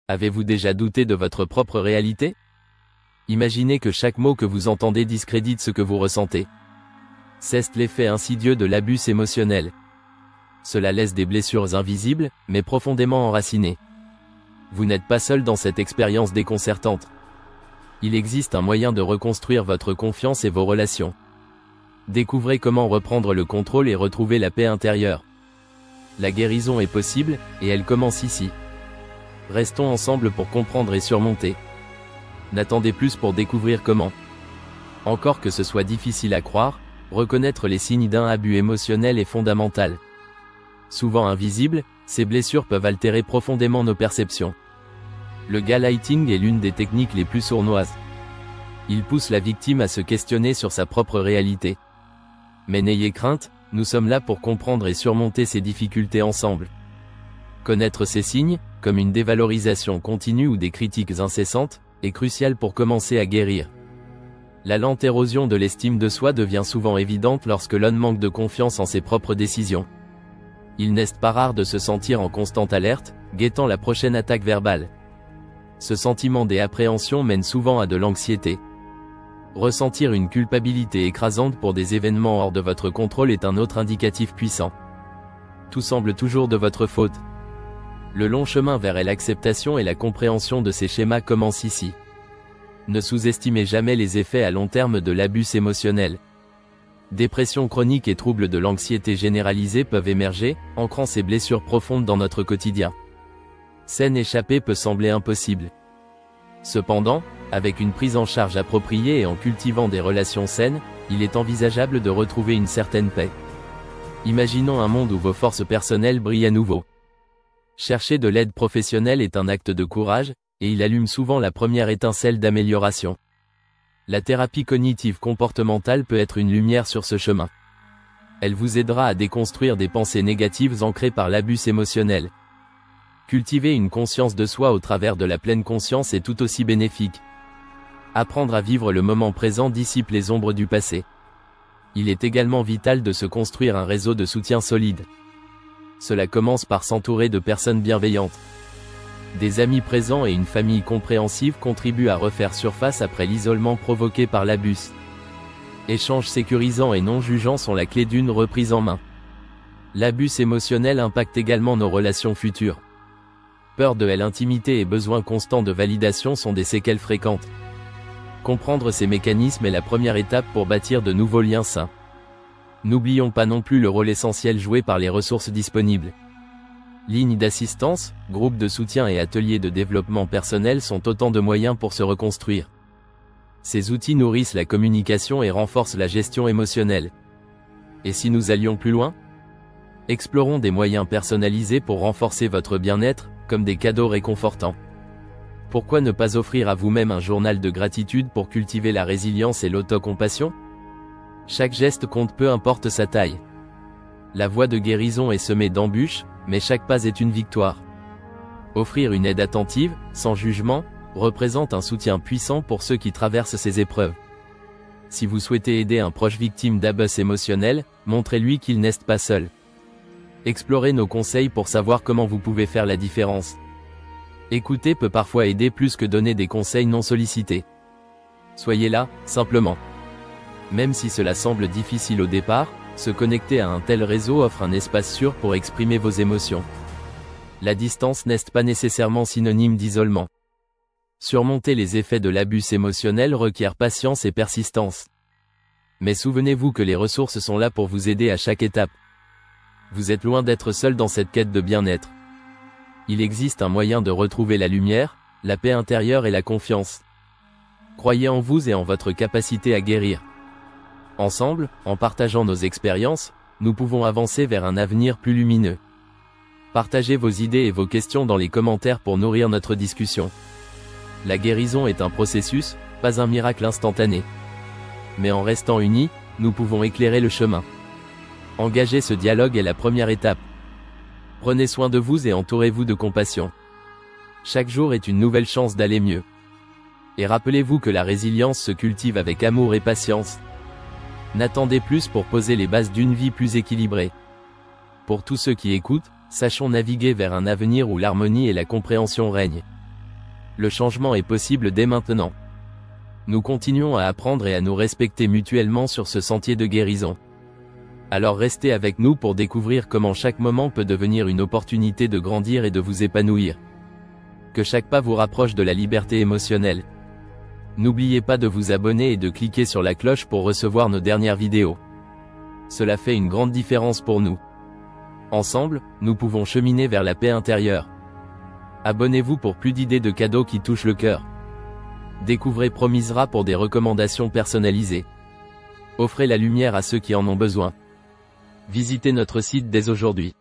Avez-vous déjà douté de votre propre réalité? Imaginez que chaque mot que vous entendez discrédite ce que vous ressentez. C'est l'effet insidieux de l'abus émotionnel. Cela laisse des blessures invisibles, mais profondément enracinées. Vous n'êtes pas seul dans cette expérience déconcertante. Il existe un moyen de reconstruire votre confiance et vos relations. Découvrez comment reprendre le contrôle et retrouver la paix intérieure. La guérison est possible, et elle commence ici. Restons ensemble pour comprendre et surmonter. N'attendez plus pour découvrir comment. Encore que ce soit difficile à croire, reconnaître les signes d'un abus émotionnel est fondamental. Souvent invisibles, ces blessures peuvent altérer profondément nos perceptions. Le gaslighting est l'une des techniques les plus sournoises. Il pousse la victime à se questionner sur sa propre réalité. Mais n'ayez crainte, nous sommes là pour comprendre et surmonter ces difficultés ensemble. Connaître ces signes, comme une dévalorisation continue ou des critiques incessantes, est crucial pour commencer à guérir. La lente érosion de l'estime de soi devient souvent évidente lorsque l'homme manque de confiance en ses propres décisions. Il n'est pas rare de se sentir en constante alerte, guettant la prochaine attaque verbale. Ce sentiment d'appréhension mène souvent à de l'anxiété. Ressentir une culpabilité écrasante pour des événements hors de votre contrôle est un autre indicatif puissant. Tout semble toujours de votre faute. Le long chemin vers l'acceptation et la compréhension de ces schémas commence ici. Ne sous-estimez jamais les effets à long terme de l'abus émotionnel. Dépression chronique et troubles de l'anxiété généralisée peuvent émerger, ancrant ces blessures profondes dans notre quotidien. S'en échapper peut sembler impossible. Cependant, avec une prise en charge appropriée et en cultivant des relations saines, il est envisageable de retrouver une certaine paix. Imaginons un monde où vos forces personnelles brillent à nouveau. Chercher de l'aide professionnelle est un acte de courage, et il allume souvent la première étincelle d'amélioration. La thérapie cognitive comportementale peut être une lumière sur ce chemin. Elle vous aidera à déconstruire des pensées négatives ancrées par l'abus émotionnel. Cultiver une conscience de soi au travers de la pleine conscience est tout aussi bénéfique. Apprendre à vivre le moment présent dissipe les ombres du passé. Il est également vital de se construire un réseau de soutien solide. Cela commence par s'entourer de personnes bienveillantes. Des amis présents et une famille compréhensive contribuent à refaire surface après l'isolement provoqué par l'abus. Échanges sécurisants et non jugeants sont la clé d'une reprise en main. L'abus émotionnel impacte également nos relations futures. Peur de l'intimité et besoin constant de validation sont des séquelles fréquentes. Comprendre ces mécanismes est la première étape pour bâtir de nouveaux liens sains. N'oublions pas non plus le rôle essentiel joué par les ressources disponibles. Lignes d'assistance, groupes de soutien et ateliers de développement personnel sont autant de moyens pour se reconstruire. Ces outils nourrissent la communication et renforcent la gestion émotionnelle. Et si nous allions plus loin? Explorons des moyens personnalisés pour renforcer votre bien-être, comme des cadeaux réconfortants. Pourquoi ne pas offrir à vous-même un journal de gratitude pour cultiver la résilience et l'autocompassion? Chaque geste compte, peu importe sa taille. La voie de guérison est semée d'embûches, mais chaque pas est une victoire. Offrir une aide attentive, sans jugement, représente un soutien puissant pour ceux qui traversent ces épreuves. Si vous souhaitez aider un proche victime d'abus émotionnel, montrez-lui qu'il n'est pas seul. Explorez nos conseils pour savoir comment vous pouvez faire la différence. Écouter peut parfois aider plus que donner des conseils non sollicités. Soyez là, simplement. Même si cela semble difficile au départ, se connecter à un tel réseau offre un espace sûr pour exprimer vos émotions. La distance n'est pas nécessairement synonyme d'isolement. Surmonter les effets de l'abus émotionnel requiert patience et persistance. Mais souvenez-vous que les ressources sont là pour vous aider à chaque étape. Vous êtes loin d'être seul dans cette quête de bien-être. Il existe un moyen de retrouver la lumière, la paix intérieure et la confiance. Croyez en vous et en votre capacité à guérir. Ensemble, en partageant nos expériences, nous pouvons avancer vers un avenir plus lumineux. Partagez vos idées et vos questions dans les commentaires pour nourrir notre discussion. La guérison est un processus, pas un miracle instantané. Mais en restant unis, nous pouvons éclairer le chemin. Engager ce dialogue est la première étape. Prenez soin de vous et entourez-vous de compassion. Chaque jour est une nouvelle chance d'aller mieux. Et rappelez-vous que la résilience se cultive avec amour et patience. N'attendez plus pour poser les bases d'une vie plus équilibrée. Pour tous ceux qui écoutent, sachons naviguer vers un avenir où l'harmonie et la compréhension règnent. Le changement est possible dès maintenant. Nous continuons à apprendre et à nous respecter mutuellement sur ce sentier de guérison. Alors restez avec nous pour découvrir comment chaque moment peut devenir une opportunité de grandir et de vous épanouir. Que chaque pas vous rapproche de la liberté émotionnelle. N'oubliez pas de vous abonner et de cliquer sur la cloche pour recevoir nos dernières vidéos. Cela fait une grande différence pour nous. Ensemble, nous pouvons cheminer vers la paix intérieure. Abonnez-vous pour plus d'idées de cadeaux qui touchent le cœur. Découvrez Promisera pour des recommandations personnalisées. Offrez la lumière à ceux qui en ont besoin. Visitez notre site dès aujourd'hui.